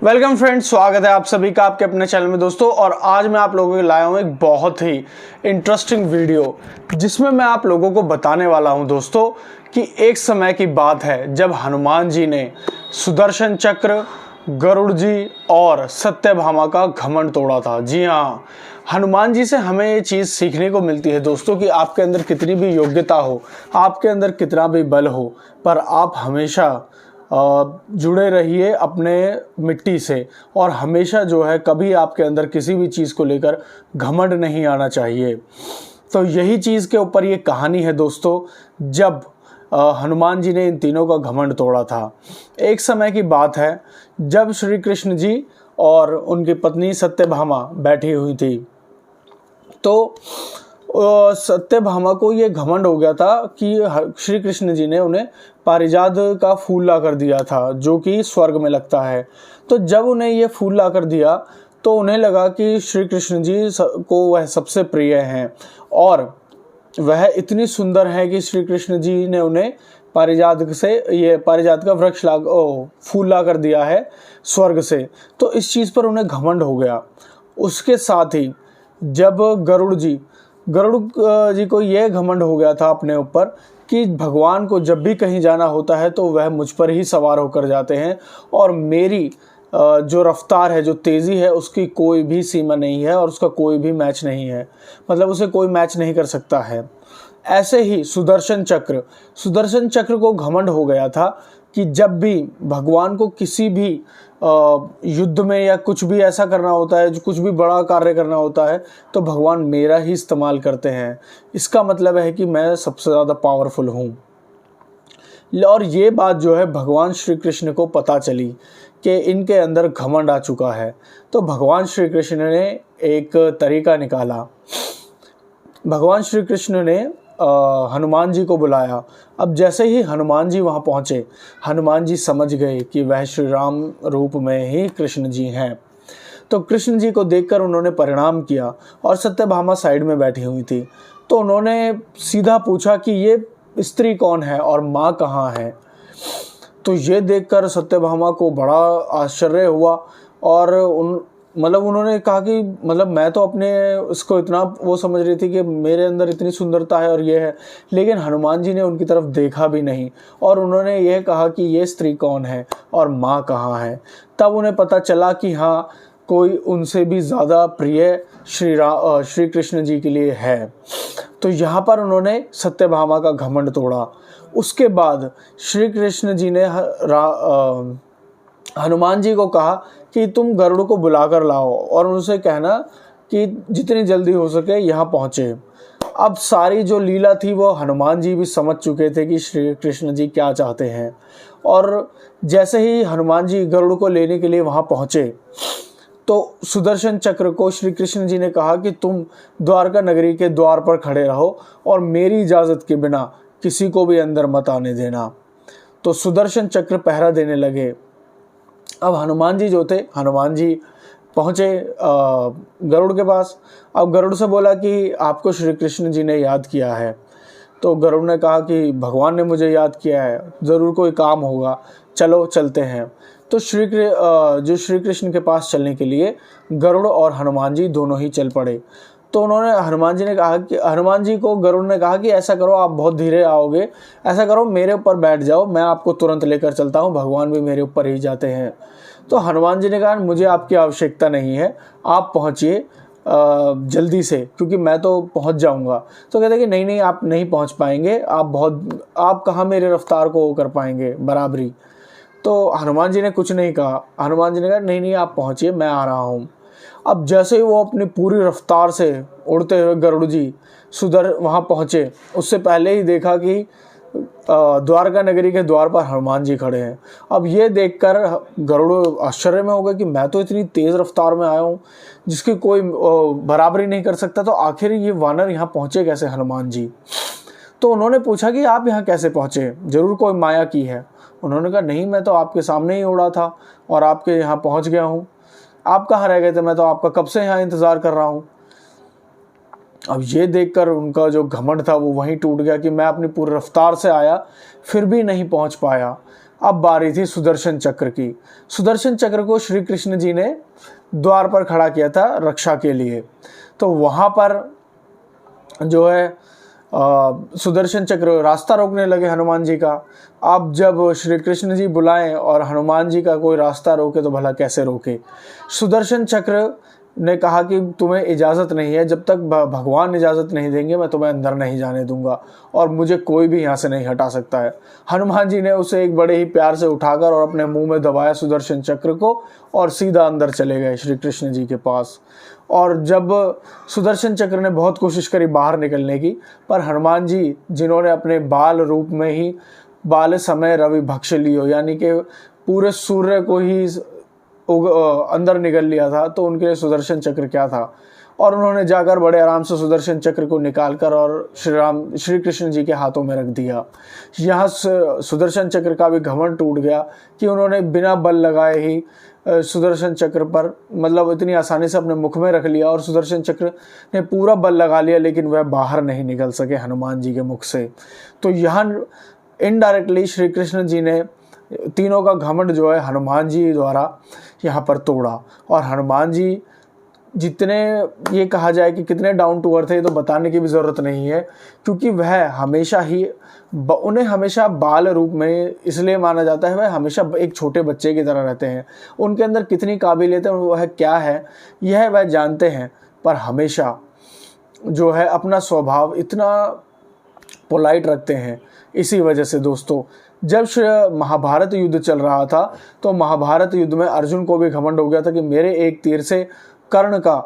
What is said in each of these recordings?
Welcome friends, स्वागत है आप सभी का आपके अपने चैनल में दोस्तों। और आज मैं आप लोगों के लाया हूँ एक बहुत ही इंटरेस्टिंग वीडियो, जिसमें मैं आप लोगों को बताने वाला हूँ दोस्तों कि एक समय की बात है जब हनुमान जी ने सुदर्शन चक्र, गरुड़ जी और सत्यभामा का घमंड तोड़ा था। जी हाँ, हनुमान जी से हमें ये चीज़ सीखने को मिलती है दोस्तों कि आपके अंदर कितनी भी योग्यता हो, आपके अंदर कितना भी बल हो, पर आप हमेशा जुड़े रहिए अपने मिट्टी से। और हमेशा जो है कभी आपके अंदर किसी भी चीज़ को लेकर घमंड नहीं आना चाहिए। तो यही चीज़ के ऊपर ये कहानी है दोस्तों, जब हनुमान जी ने इन तीनों का घमंड तोड़ा था। एक समय की बात है जब श्री कृष्ण जी और उनकी पत्नी सत्यभामा बैठी हुई थी। तो सत्यभामा को ये घमंड हो गया था कि श्री कृष्ण जी ने उन्हें पारिजात का फूल ला कर दिया था, जो कि स्वर्ग में लगता है। तो जब उन्हें ये फूल ला कर दिया तो उन्हें लगा कि श्री कृष्ण जी को वह सबसे प्रिय हैं और वह इतनी सुंदर है कि श्री कृष्ण जी ने उन्हें पारिजात का वृक्ष फूल ला कर दिया है स्वर्ग से। तो इस चीज़ पर उन्हें घमंड हो गया। उसके साथ ही जब गरुड़ जी को यह घमंड हो गया था अपने ऊपर कि भगवान को जब भी कहीं जाना होता है तो वह मुझ पर ही सवार होकर जाते हैं और मेरी जो रफ्तार है, जो तेज़ी है, उसकी कोई भी सीमा नहीं है और उसका कोई भी मैच नहीं है, मतलब उसे कोई मैच नहीं कर सकता है। ऐसे ही सुदर्शन चक्र को घमंड हो गया था कि जब भी भगवान को किसी भी युद्ध में या कुछ भी ऐसा करना होता है, जो कुछ भी बड़ा कार्य करना होता है, तो भगवान मेरा ही इस्तेमाल करते हैं। इसका मतलब है कि मैं सबसे ज़्यादा पावरफुल हूँ। और ये बात जो है भगवान श्री कृष्ण को पता चली कि इनके अंदर घमंड आ चुका है। तो भगवान श्री कृष्ण ने एक तरीका निकाला। भगवान श्री कृष्ण ने हनुमान जी को बुलाया। अब जैसे ही हनुमान जी वहाँ पहुँचे, हनुमान जी समझ गए कि वह श्री राम रूप में ही कृष्ण जी हैं। तो कृष्ण जी को देखकर उन्होंने प्रणाम किया और सत्यभामा साइड में बैठी हुई थी। तो उन्होंने सीधा पूछा कि ये स्त्री कौन है और माँ कहाँ है। तो ये देखकर सत्यभामा को बड़ा आश्चर्य हुआ और उन्होंने कहा कि मैं तो अपने इसको इतना वो समझ रही थी कि मेरे अंदर इतनी सुंदरता है और ये है, लेकिन हनुमान जी ने उनकी तरफ देखा भी नहीं और उन्होंने यह कहा कि ये स्त्री कौन है और माँ कहाँ है। तब उन्हें पता चला कि हाँ, कोई उनसे भी ज़्यादा प्रिय श्री कृष्ण जी के लिए है। तो यहाँ पर उन्होंने सत्यभामा का घमंड तोड़ा। उसके बाद श्री कृष्ण जी ने हनुमान जी को कहा कि तुम गरुड़ को बुला कर लाओ और उनसे कहना कि जितनी जल्दी हो सके यहाँ पहुँचे। अब सारी जो लीला थी वो हनुमान जी भी समझ चुके थे कि श्री कृष्ण जी क्या चाहते हैं। और जैसे ही हनुमान जी गरुड़ को लेने के लिए वहाँ पहुँचे तो सुदर्शन चक्र को श्री कृष्ण जी ने कहा कि तुम द्वारका नगरी के द्वार पर खड़े रहो और मेरी इजाज़त के बिना किसी को भी अंदर मत आने देना। तो सुदर्शन चक्र पहरा देने लगे। अब हनुमान जी पहुँचे गरुड़ के पास। अब गरुड़ से बोला कि आपको श्री कृष्ण जी ने याद किया है। तो गरुड़ ने कहा कि भगवान ने मुझे याद किया है, ज़रूर कोई काम होगा, चलो चलते हैं। तो श्री कृष्ण के पास चलने के लिए गरुड़ और हनुमान जी दोनों ही चल पड़े। तो हनुमान जी को गरुड़ ने कहा कि ऐसा करो, आप बहुत धीरे आओगे, ऐसा करो मेरे ऊपर बैठ जाओ, मैं आपको तुरंत लेकर चलता हूँ, भगवान भी मेरे ऊपर ही जाते हैं। तो हनुमान जी ने कहा मुझे आपकी आवश्यकता नहीं है, आप पहुँचिए जल्दी से, क्योंकि मैं तो पहुँच जाऊँगा। तो कहते कि नहीं, आप नहीं पहुँच पाएंगे, आप कहाँ मेरे रफ्तार को कर पाएंगे बराबरी। तो हनुमान जी ने कुछ नहीं कहा। हनुमान जी ने कहा नहीं, आप पहुँचिए, मैं आ रहा हूँ। अब जैसे ही वो अपनी पूरी रफ्तार से उड़ते हुए गरुड़ जी वहाँ पहुँचे, उससे पहले ही देखा कि द्वारका नगरी के द्वार पर हनुमान जी खड़े हैं। अब ये देखकर गरुड़ आश्चर्य में हो गया कि मैं तो इतनी तेज़ रफ्तार में आया हूँ जिसकी कोई बराबरी नहीं कर सकता, तो आखिर ये वानर यहाँ पहुँचे कैसे हनुमान जी। तो उन्होंने पूछा कि आप यहाँ कैसे पहुँचे, ज़रूर कोई माया की है। उन्होंने कहा नहीं, मैं तो आपके सामने ही उड़ा था और आपके यहाँ पहुँच गया हूँ, आप कहाँ रह गए थे, मैं तो आपका कब से यहाँ इंतज़ार कर रहा हूँ। अब ये देखकर उनका जो घमंड था वो वहीं टूट गया कि मैं अपनी पूरी रफ्तार से आया फिर भी नहीं पहुँच पाया। अब बारी थी सुदर्शन चक्र की। सुदर्शन चक्र को श्री कृष्ण जी ने द्वार पर खड़ा किया था रक्षा के लिए। तो वहाँ पर जो है सुदर्शन चक्र रास्ता रोकने लगे हनुमान जी का। अब जब श्री कृष्ण जी बुलाएं और हनुमान जी का कोई रास्ता रोके तो भला कैसे रोके। सुदर्शन चक्र ने कहा कि तुम्हें इजाज़त नहीं है, जब तक भगवान इजाज़त नहीं देंगे मैं तुम्हें अंदर नहीं जाने दूंगा और मुझे कोई भी यहाँ से नहीं हटा सकता है। हनुमान जी ने उसे एक बड़े ही प्यार से उठाकर और अपने मुंह में दबाया सुदर्शन चक्र को और सीधा अंदर चले गए श्री कृष्ण जी के पास। और जब सुदर्शन चक्र ने बहुत कोशिश करी बाहर निकलने की, पर हनुमान जी जिन्होंने अपने बाल रूप में ही बाल समय रवि भक्ष लियो यानी कि पूरे सूर्य को ही अंदर निकल लिया था, तो उनके लिए सुदर्शन चक्र क्या था। और उन्होंने जाकर बड़े आराम से सुदर्शन चक्र को निकालकर और श्री कृष्ण जी के हाथों में रख दिया। यहाँ सुदर्शन चक्र का भी घमंड टूट गया कि उन्होंने बिना बल लगाए ही सुदर्शन चक्र पर मतलब इतनी आसानी से अपने मुख में रख लिया और सुदर्शन चक्र ने पूरा बल लगा लिया, लेकिन वह बाहर नहीं निकल सके हनुमान जी के मुख से। तो यहाँ इनडायरेक्टली श्री कृष्ण जी ने तीनों का घमंड जो है हनुमान जी द्वारा यहाँ पर तोड़ा। और हनुमान जी जितने ये कहा जाए कि कितने डाउन टू अर्थ है, तो बताने की भी ज़रूरत नहीं है, क्योंकि वह हमेशा ही उन्हें हमेशा बाल रूप में इसलिए माना जाता है, वह हमेशा एक छोटे बच्चे की तरह रहते हैं। उनके अंदर कितनी काबिलियत है, वह क्या है यह वह जानते हैं, पर हमेशा जो है अपना स्वभाव इतना पोलाइट रखते हैं। इसी वजह से दोस्तों जब महाभारत युद्ध चल रहा था तो महाभारत युद्ध में अर्जुन को भी घमंड हो गया था कि मेरे एक तीर से कर्ण का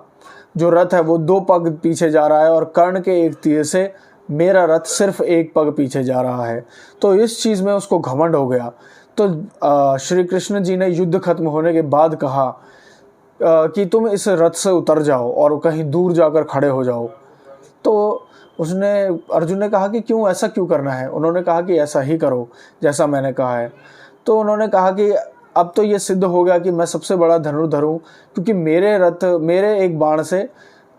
जो रथ है वो 2 पग पीछे जा रहा है और कर्ण के एक तीर से मेरा रथ सिर्फ 1 पग पीछे जा रहा है। तो इस चीज़ में उसको घमंड हो गया। तो श्री कृष्ण जी ने युद्ध खत्म होने के बाद कहा कि तुम इस रथ से उतर जाओ और कहीं दूर जाकर खड़े हो जाओ। तो अर्जुन ने कहा कि क्यों, ऐसा क्यों करना है। उन्होंने कहा कि ऐसा ही करो जैसा मैंने कहा है। तो उन्होंने कहा कि अब तो ये सिद्ध हो गया कि मैं सबसे बड़ा धनुर्धर हूँ, क्योंकि मेरे एक बाण से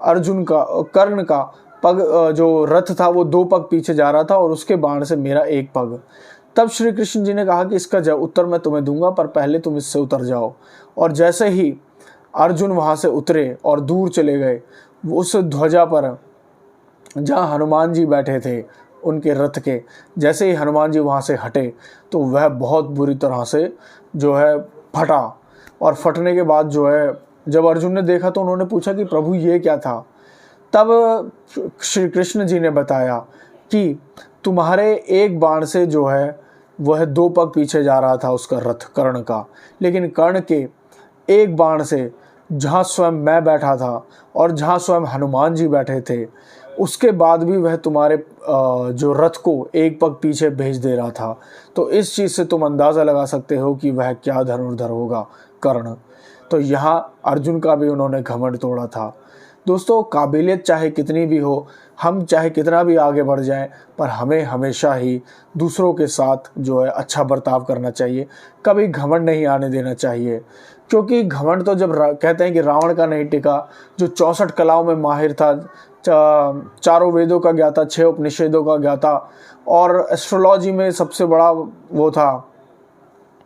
कर्ण का पग जो रथ था वो 2 पग पीछे जा रहा था और उसके बाण से मेरा 1 पग। तब श्री कृष्ण जी ने कहा कि इसका उत्तर मैं तुम्हें दूंगा, पर पहले तुम इससे उतर जाओ। और जैसे ही अर्जुन वहाँ से उतरे और दूर चले गए, उस ध्वजा पर जहाँ हनुमान जी बैठे थे उनके रथ के, जैसे ही हनुमान जी वहाँ से हटे तो वह बहुत बुरी तरह से जो है फटा। और फटने के बाद जो है जब अर्जुन ने देखा तो उन्होंने पूछा कि प्रभु ये क्या था। तब श्री कृष्ण जी ने बताया कि तुम्हारे एक बाण से जो है वह 2 पग पीछे जा रहा था उसका रथ कर्ण का, लेकिन कर्ण के एक बाण से जहाँ स्वयं मैं बैठा था और जहाँ स्वयं हनुमान जी बैठे थे उसके बाद भी वह तुम्हारे जो रथ को 1 पग पीछे भेज दे रहा था। तो इस चीज़ से तुम अंदाज़ा लगा सकते हो कि वह क्या धनुर्धर होगा कर्ण। तो यहाँ अर्जुन का भी उन्होंने घमंड तोड़ा था। दोस्तों काबिलियत चाहे कितनी भी हो, हम चाहे कितना भी आगे बढ़ जाएं, पर हमें हमेशा ही दूसरों के साथ जो है अच्छा बर्ताव करना चाहिए, कभी घमंड नहीं आने देना चाहिए। क्योंकि घमंड तो जब कहते हैं कि रावण का नहीं टिका, जो 64 कलाओं में माहिर था, 4 वेदों का ज्ञाता, 6 उपनिषदों का ज्ञाता और एस्ट्रोलॉजी में सबसे बड़ा वो था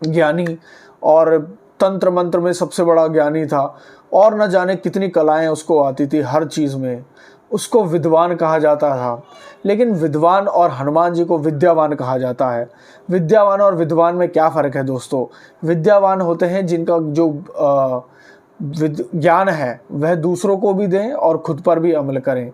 ज्ञानी, और तंत्र मंत्र में सबसे बड़ा ज्ञानी था, और न जाने कितनी कलाएं उसको आती थी, हर चीज़ में उसको विद्वान कहा जाता था। लेकिन विद्वान और हनुमान जी को विद्यावान कहा जाता है। विद्यावान और विद्वान में क्या फ़र्क है दोस्तों? विद्यावान होते हैं जिनका जो ज्ञान है वह दूसरों को भी दें और खुद पर भी अमल करें।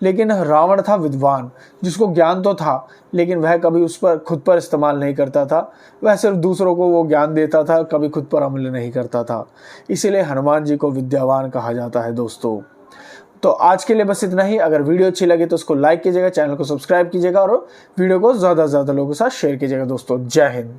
लेकिन रावण था विद्वान, जिसको ज्ञान तो था लेकिन वह कभी उस पर खुद पर इस्तेमाल नहीं करता था, वह सिर्फ दूसरों को वो ज्ञान देता था, कभी खुद पर अमल नहीं करता था। इसीलिए हनुमान जी को विद्यावान कहा जाता है दोस्तों। तो आज के लिए बस इतना ही। अगर वीडियो अच्छी लगे तो उसको लाइक कीजिएगा, चैनल को सब्सक्राइब कीजिएगा और वीडियो को ज़्यादा से ज़्यादा लोगों के साथ शेयर कीजिएगा दोस्तों। जय हिंद।